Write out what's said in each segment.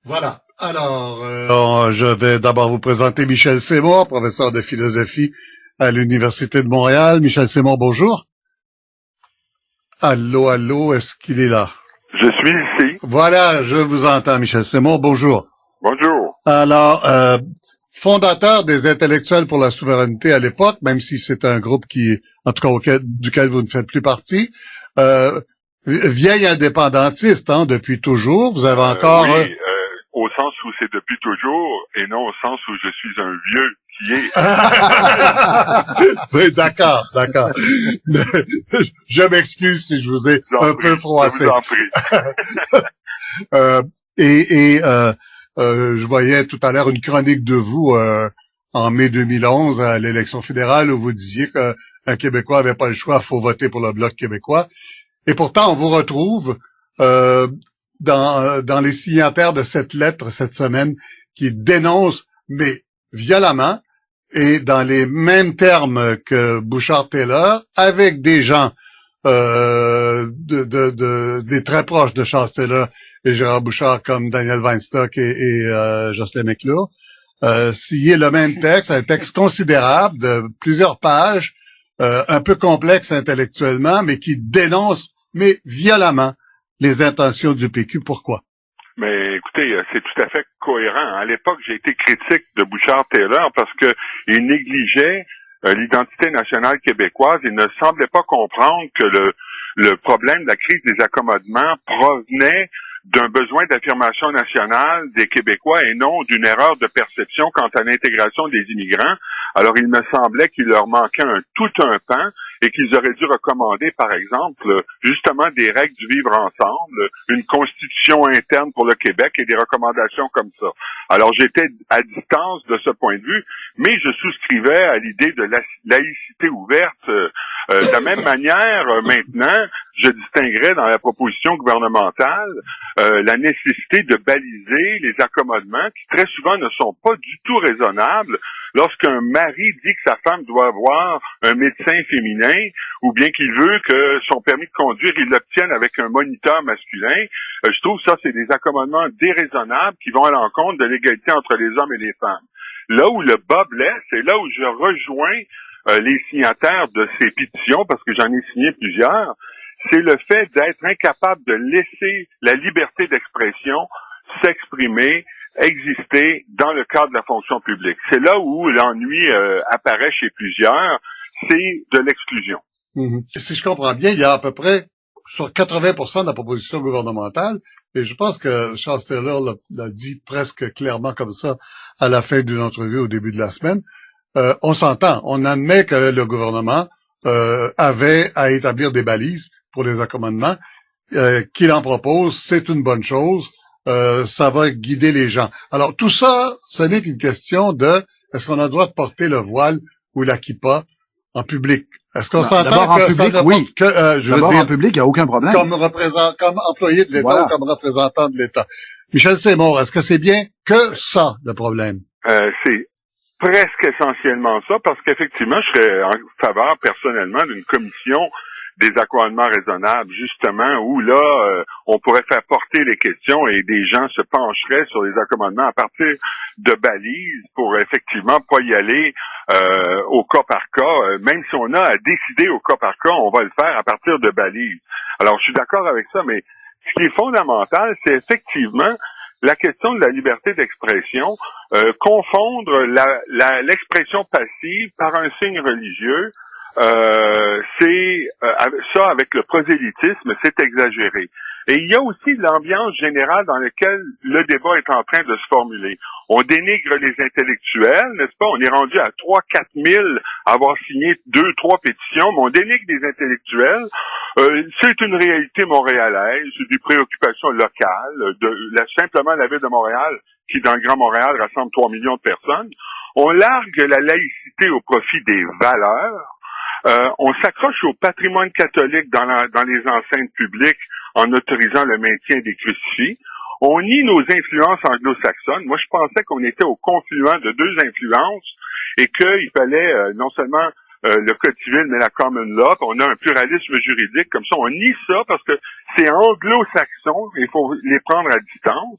Voilà. Alors, je vais d'abord vous présenter Michel Seymour, professeur de philosophie à l'Université de Montréal. Michel Seymour, bonjour. Allô, allô, est-ce qu'il est là? Je suis ici. Voilà, je vous entends, Michel Seymour, bonjour. Bonjour. Alors, fondateur des Intellectuels pour la souveraineté à l'époque, même si c'est un groupe qui, en tout cas duquel vous ne faites plus partie, vieil indépendantiste, hein, depuis toujours. Vous avez encore... Oui, au sens où c'est depuis toujours et non au sens où je suis un vieux qui est. Oui, d'accord. Je m'excuse si je vous ai un peu froissé. Je vous en prie. Je voyais tout à l'heure une chronique de vous en mai 2011 à l'élection fédérale où vous disiez qu'un Québécois n'avait pas le choix, il faut voter pour le Bloc québécois. Et pourtant, on vous retrouve dans les signataires de cette lettre cette semaine qui dénonce, mais violemment, et dans les mêmes termes que Bouchard-Taylor, avec des gens des très proches de Charles Taylor et Gérard Bouchard comme Daniel Weinstock et Jocelyn McClure, signer le même texte, un texte considérable de plusieurs pages, un peu complexe intellectuellement, mais qui dénonce, mais violemment, les intentions du PQ. Pourquoi? Mais écoutez, c'est tout à fait cohérent. À l'époque, j'ai été critique de Bouchard-Taylor parce que il négligeait l'identité nationale québécoise et ne semblait pas comprendre que le problème de la crise des accommodements provenait d'un besoin d'affirmation nationale des Québécois et non d'une erreur de perception quant à l'intégration des immigrants. Alors, il me semblait qu'il leur manquait tout un pan et qu'ils auraient dû recommander, par exemple, justement des règles du vivre ensemble, une constitution interne pour le Québec et des recommandations comme ça. Alors, j'étais à distance de ce point de vue, mais je souscrivais à l'idée de la laïcité ouverte. De la même manière, maintenant, je distinguerais dans la proposition gouvernementale la nécessité de baliser les accommodements qui très souvent ne sont pas du tout raisonnables. Lorsqu'un mari dit que sa femme doit avoir un médecin féminin ou bien qu'il veut que son permis de conduire, il l'obtienne avec un moniteur masculin, je trouve ça, c'est des accommodements déraisonnables qui vont à l'encontre de l'égalité entre les hommes et les femmes. Là où le bas blesse, c'est là où je rejoins les signataires de ces pétitions, parce que j'en ai signé plusieurs, c'est le fait d'être incapable de laisser la liberté d'expression s'exprimer, exister dans le cadre de la fonction publique. C'est là où l'ennui apparaît chez plusieurs, c'est de l'exclusion. Si je comprends bien, il y a à peu près sur 80% de la proposition gouvernementale, et je pense que Charles Taylor l'a dit presque clairement comme ça à la fin d'une entrevue au début de la semaine, on s'entend, on admet que le gouvernement avait à établir des balises pour les accommodements, qu'il en propose, c'est une bonne chose, ça va guider les gens. Alors tout ça, ce n'est qu'une question de est-ce qu'on a le droit de porter le voile ou la kippa en public? Est-ce qu'on s'entend d'abord que en public, ça oui. D'abord en public, il n'y a aucun problème. Comme employé de l'État Voilà. ou comme représentant de l'État. Michel Seymour, est-ce que c'est bien que ça, le problème? C'est presque essentiellement ça, parce qu'effectivement, je serais en faveur personnellement d'une commission des accommodements raisonnables, justement, où là, on pourrait faire porter les questions et des gens se pencheraient sur les accommodements à partir de balises pour effectivement pas y aller au cas par cas. Même si on a à décider au cas par cas, on va le faire à partir de balises. Alors, je suis d'accord avec ça, mais ce qui est fondamental, c'est effectivement la question de la liberté d'expression, confondre l'expression passive par un signe religieux, ça avec le prosélytisme, c'est exagéré. Et il y a aussi l'ambiance générale dans laquelle le débat est en train de se formuler. On dénigre les intellectuels, n'est-ce pas? On est rendu à 3-4 000 à avoir signé 2-3 pétitions, mais on dénigre les intellectuels. C'est une réalité montréalaise, des préoccupations locales, simplement la ville de Montréal, qui dans le Grand Montréal rassemble 3 millions de personnes. On largue la laïcité au profit des valeurs. On s'accroche au patrimoine catholique dans les enceintes publiques en autorisant le maintien des crucifix. On nie nos influences anglo-saxonnes. Moi, je pensais qu'on était au confluent de deux influences et qu'il fallait non seulement le Code civil, mais la common law. On a un pluralisme juridique. Comme ça, on nie ça parce que c'est anglo-saxon. Il faut les prendre à distance.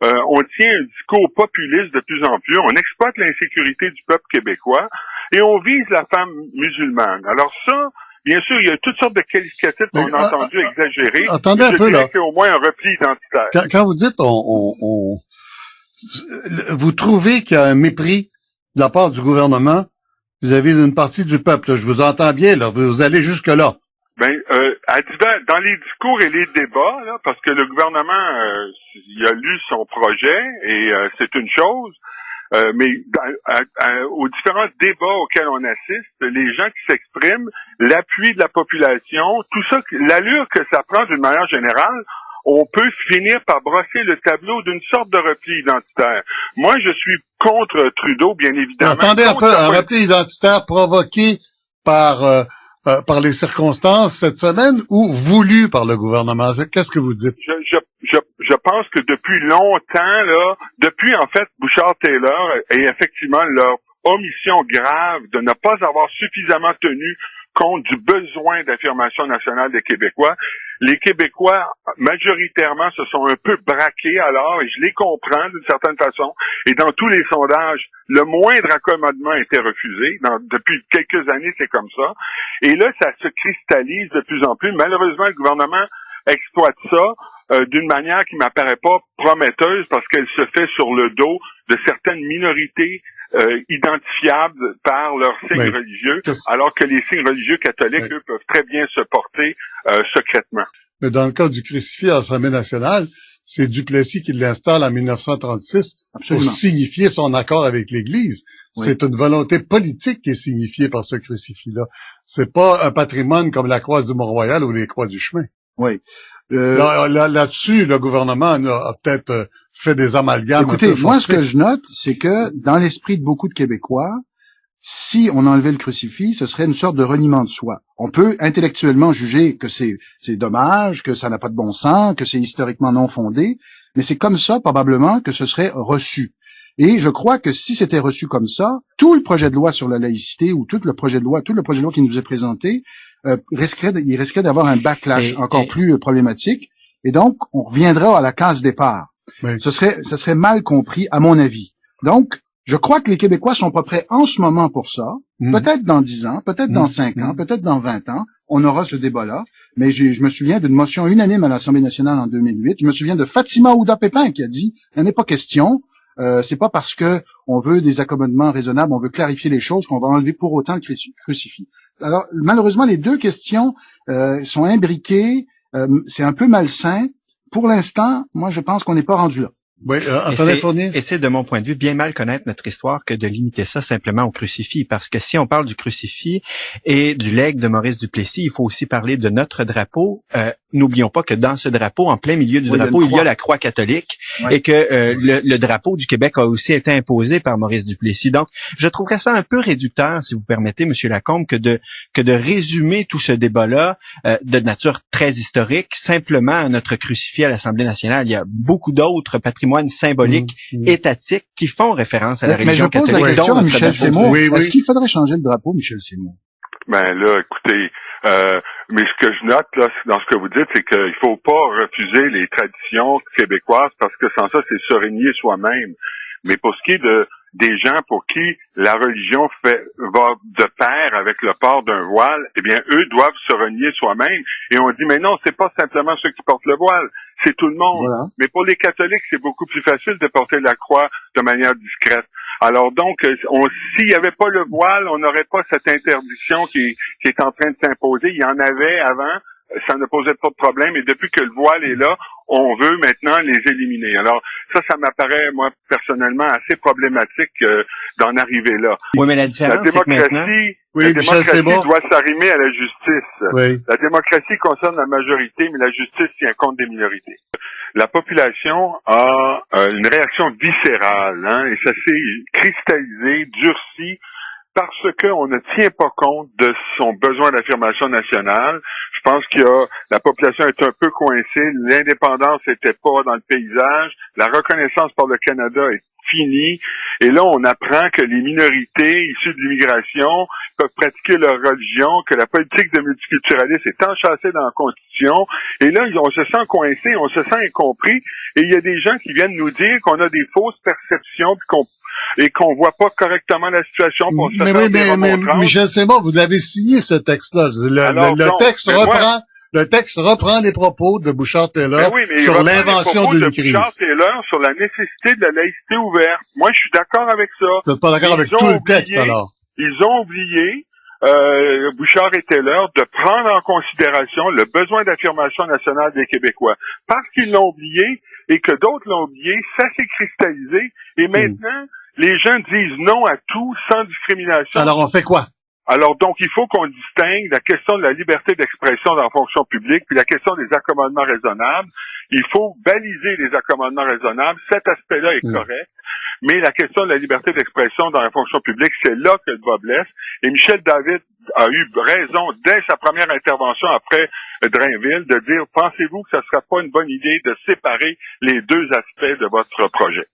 on tient un discours populiste de plus en plus, on exploite l'insécurité du peuple québécois et on vise la femme musulmane. Alors ça, bien sûr, il y a toutes sortes de qualificatifs qu'on a entendu exagérer. Attendez un peu là. C'est au moins un repli identitaire. Quand vous dites vous trouvez qu'il y a un mépris de la part du gouvernement vis-à-vis d'une partie du peuple. Là. Je vous entends bien, là. Vous allez jusque-là. Dans les discours et les débats, là, parce que le gouvernement, il a lu son projet et c'est une chose, mais aux différents débats auxquels on assiste, les gens qui s'expriment, l'appui de la population, tout ça, l'allure que ça prend d'une manière générale, on peut finir par brosser le tableau d'une sorte de repli identitaire. Moi, je suis contre Trudeau, bien évidemment. Attendez un peu, un repli identitaire provoqué par les circonstances cette semaine ou voulu par le gouvernement? Qu'est-ce que vous dites? Je pense que depuis longtemps, là, depuis en fait Bouchard-Taylor et effectivement leur omission grave de ne pas avoir suffisamment tenu compte du besoin d'affirmation nationale des Québécois, les Québécois, majoritairement, se sont un peu braqués alors, et je les comprends d'une certaine façon, et dans tous les sondages, le moindre accommodement était refusé. Depuis quelques années, c'est comme ça. Et là, ça se cristallise de plus en plus. Malheureusement, le gouvernement exploite ça d'une manière qui m'apparaît pas prometteuse parce qu'elle se fait sur le dos de certaines minorités identifiables par leurs signes religieux, alors que les signes religieux catholiques, eux, peuvent très bien se porter secrètement. Mais dans le cas du crucifix à l'Assemblée nationale, c'est Duplessis qui l'installe en 1936 pour signifier son accord avec l'Église. Oui. C'est une volonté politique qui est signifiée par ce crucifix-là. C'est pas un patrimoine comme la croix du Mont-Royal ou les croix du chemin. Oui. Là-dessus, le gouvernement a peut-être fait des amalgames. Écoutez, moi, ce que je note, c'est que dans l'esprit de beaucoup de Québécois, si on enlevait le crucifix, ce serait une sorte de reniement de soi. On peut intellectuellement juger que c'est dommage, que ça n'a pas de bon sens, que c'est historiquement non fondé, mais c'est comme ça, probablement, que ce serait reçu. Et je crois que si c'était reçu comme ça, tout le projet de loi sur la laïcité ou tout le projet de loi qui nous est présenté, il risquerait d'avoir un backlash encore plus problématique. Et donc, on reviendra à la case départ. Oui. Ce serait mal compris, à mon avis. Donc, je crois que les Québécois sont pas prêts en ce moment pour ça. Peut-être dans 10 ans, peut-être dans 5 ans, peut-être dans 20 ans, on aura ce débat-là. Mais je me souviens d'une motion unanime à l'Assemblée nationale en 2008. Je me souviens de Fatima Ouda-Pépin qui a dit « Il n'est pas question. C'est pas parce que on veut des accommodements raisonnables, on veut clarifier les choses qu'on va enlever pour autant le crucifix. » Alors, malheureusement, les deux questions sont imbriquées. C'est un peu malsain. Pour l'instant, moi, je pense qu'on n'est pas rendu là. Oui, Antonin Fournier. Et c'est, de mon point de vue, bien mal connaître notre histoire que de limiter ça simplement au crucifix. Parce que si on parle du crucifix et du legs de Maurice Duplessis, il faut aussi parler de notre drapeau. N'oublions pas que dans ce drapeau, en plein milieu du drapeau, il y a la croix catholique et que le drapeau du Québec a aussi été imposé par Maurice Duplessis. Donc, je trouverais ça un peu réducteur, si vous permettez, Monsieur Lacombe, que de résumer tout ce débat-là de nature très historique simplement à notre crucifix à l'Assemblée nationale. Il y a beaucoup d'autres patrimoines symboliques, étatiques, qui font référence à la religion catholique. Mais je pose la question à Michel Seymour. Est-ce qu'il faudrait changer le drapeau, Michel Seymour? Ben là, écoutez, mais ce que je note là dans ce que vous dites, c'est qu'il faut pas refuser les traditions québécoises parce que sans ça, c'est se régner soi-même. Mais pour ce qui est des gens pour qui la religion va de pair avec le port d'un voile, eh bien, eux doivent se renier soi-même. Et on dit, mais non, c'est pas simplement ceux qui portent le voile, c'est tout le monde. Voilà. Mais pour les catholiques, c'est beaucoup plus facile de porter la croix de manière discrète. Alors donc, s'il n'y avait pas le voile, on n'aurait pas cette interdiction qui est en train de s'imposer. Il y en avait avant, ça ne posait pas de problème. Et depuis que le voile est là, on veut maintenant les éliminer. Alors ça m'apparaît, moi, personnellement, assez problématique d'en arriver là. Oui, mais la différence, la démocratie doit s'arrimer à la justice. Oui. La démocratie concerne la majorité, mais la justice tient compte des minorités. La population a une réaction viscérale, et ça s'est cristallisé, durci, parce qu'on ne tient pas compte de son besoin d'affirmation nationale. Je pense qu'il y a, la population est un peu coincée, l'indépendance n'était pas dans le paysage, la reconnaissance par le Canada est finie, et là on apprend que les minorités issues de l'immigration peuvent pratiquer leur religion, que la politique de multiculturalisme est enchâssée dans la Constitution, et là on se sent coincé, on se sent incompris, et il y a des gens qui viennent nous dire qu'on a des fausses perceptions, et qu'on voit pas correctement la situation pour se faire des remontrances. Michel Simon, vous l'avez signé ce texte-là. Le texte reprend les propos de Bouchard-Taylor sur l'invention d'une crise. Bouchard-Taylor sur la nécessité de la laïcité ouverte. Moi, je suis d'accord avec ça. Vous n'êtes pas d'accord avec tout le texte, alors? Ils ont oublié, Bouchard et Taylor, de prendre en considération le besoin d'affirmation nationale des Québécois. Parce qu'ils l'ont oublié et que d'autres l'ont oublié, ça s'est cristallisé. Et maintenant, les gens disent non à tout sans discrimination. Alors, on fait quoi? Alors, donc, il faut qu'on distingue la question de la liberté d'expression dans la fonction publique puis la question des accommodements raisonnables. Il faut baliser les accommodements raisonnables. Cet aspect-là est correct. Mais la question de la liberté d'expression dans la fonction publique, c'est là que le bas blesse. Et Michel David a eu raison dès sa première intervention après Drainville de dire, pensez-vous que ce ne sera pas une bonne idée de séparer les deux aspects de votre projet?